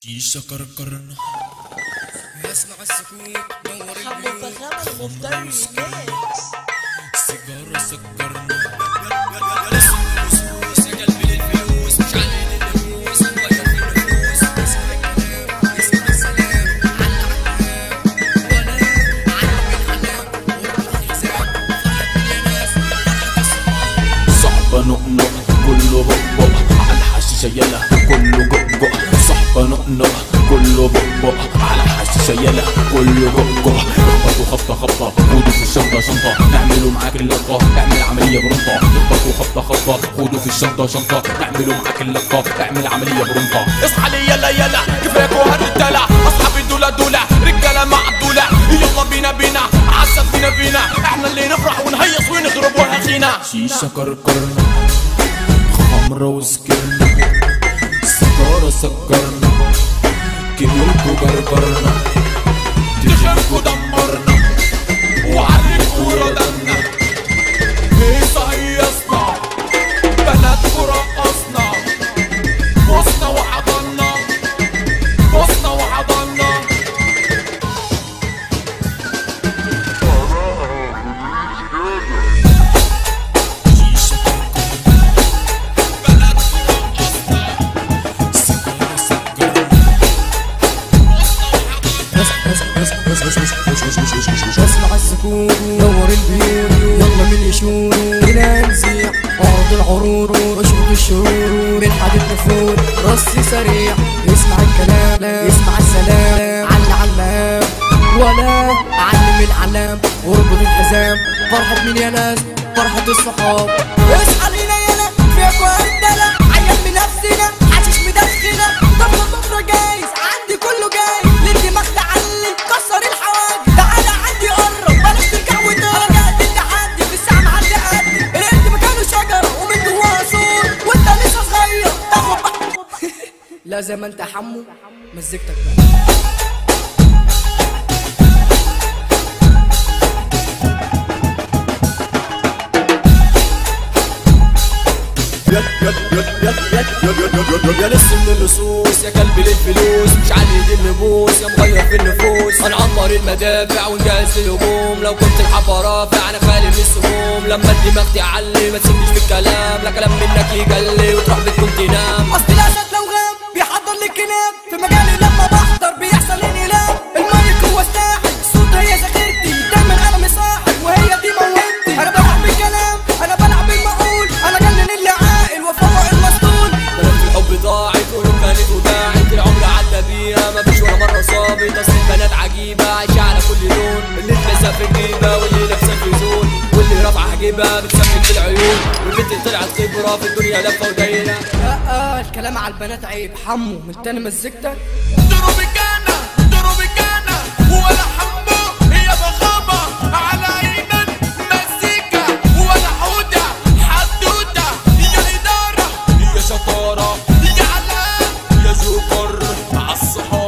شيشة كركرنا يسمع السكوت نور البيوت خمر وسكر سيجارة سكرنا اسم الوسوس يا قلبي للفلوس مش علي للنفوس نغير في النفوس اسمع الكلام اسمع السلام على العلام ولا علم الحلام واربط الحزام فرحة يا ناس فرحة الصحاب صحبة نقنق كله بقبق على الحشيشة يلا كله ققق صحبة نقنق كله بقبق على الحشيشة يلا كله ققق اخبطوا خبطة خدوا في الشنطة شنطة نعملوا معاك اللقة اعمل عملية برنطة اخبطوا خبطة خدوا في الشنطة شنطة نعملوا معاك اللقة اعمل عملية برنطة اصحى لي يلا يلا كفاكوا هالرجالة اصحابي دولة رجالة معدولة يلا بينا عسل فينا احنا اللي نفرح ونهيص ونضرب وهخينا شيشة كركرنا خمرة وسكرنا سيجارة سكرنا كبركوا جرجرنا دخلكوا دمرنا وعليكوا ردنا هيصة هيصنا بلدكوا رقصنا بوسنا وحضنا شيشة كركرنا بلدكوا رقصنا سيجارة سكرنا اسمع السكوت نور البيوت يلا من يشور هنا نزيع عرض العروض اشرب الشرور من حد النفور رصي سريع اسمع الكلام اسمع السلام علام ولا علم العلام واربط الحزام فرحة مين يا ناس فرحة الصحاب اصحى لينا يلا فيك وهردلة عيال بنفسنا حشيش مدخنة طفرة جايز عندي كله جاي للدماغ تعلي كسر الحواجز تعالى عندي قرب بلاش ترجع وتقرب جهد التحدي في الساعة معدي قدي القرد مكانه شجرة ومن جواها سور وانت لسه صغير تاخد لا زي ما انت حمو مزجتك بقى يا لص من اللصوص يا كلب للفلوس مش علي دي النبوس يا مغير في النفوس هنعمر المدافع ونجهز للهجوم لو كنت الحبة رافع انا خالي من السموم لما الدماغ تعلي ما تسيبنيش في الكلام لا كلام منك يجلي وتروح بتكون تنام اصل الاسد لو غاب بيحضر لي الكلام في مجالي لما بحضر بيحصل انقلاب المايك هو الساحل الصوت هي ذاكرتي دايما انا مصاحب وهي دي موهبتي انا بلعب بالكلام انا بلعب بالمقول انا جنن اللي عاقل وافوق المسطول بنات الحب ضاعت قلوب كانت وداعت العمر عدى بيها مفيش ولا مرة صابت اصل البنات عجيبة عايشة على كل لون اللي تلبسها في الجيبة واللي لابسها في زون واللي رافعة حجيبها بتسكت في العيون والبنت طلعت خبرة في الدنيا لفة ودايرة لا الكلام على البنات عيب حمو من تاني مزجتك ضرب الجنة ولا حمو هي ضخامة على عينا مزيكا ولا حودة حدودة يا إدارة يا شطارة يا علام يا جوكر مع الصحاب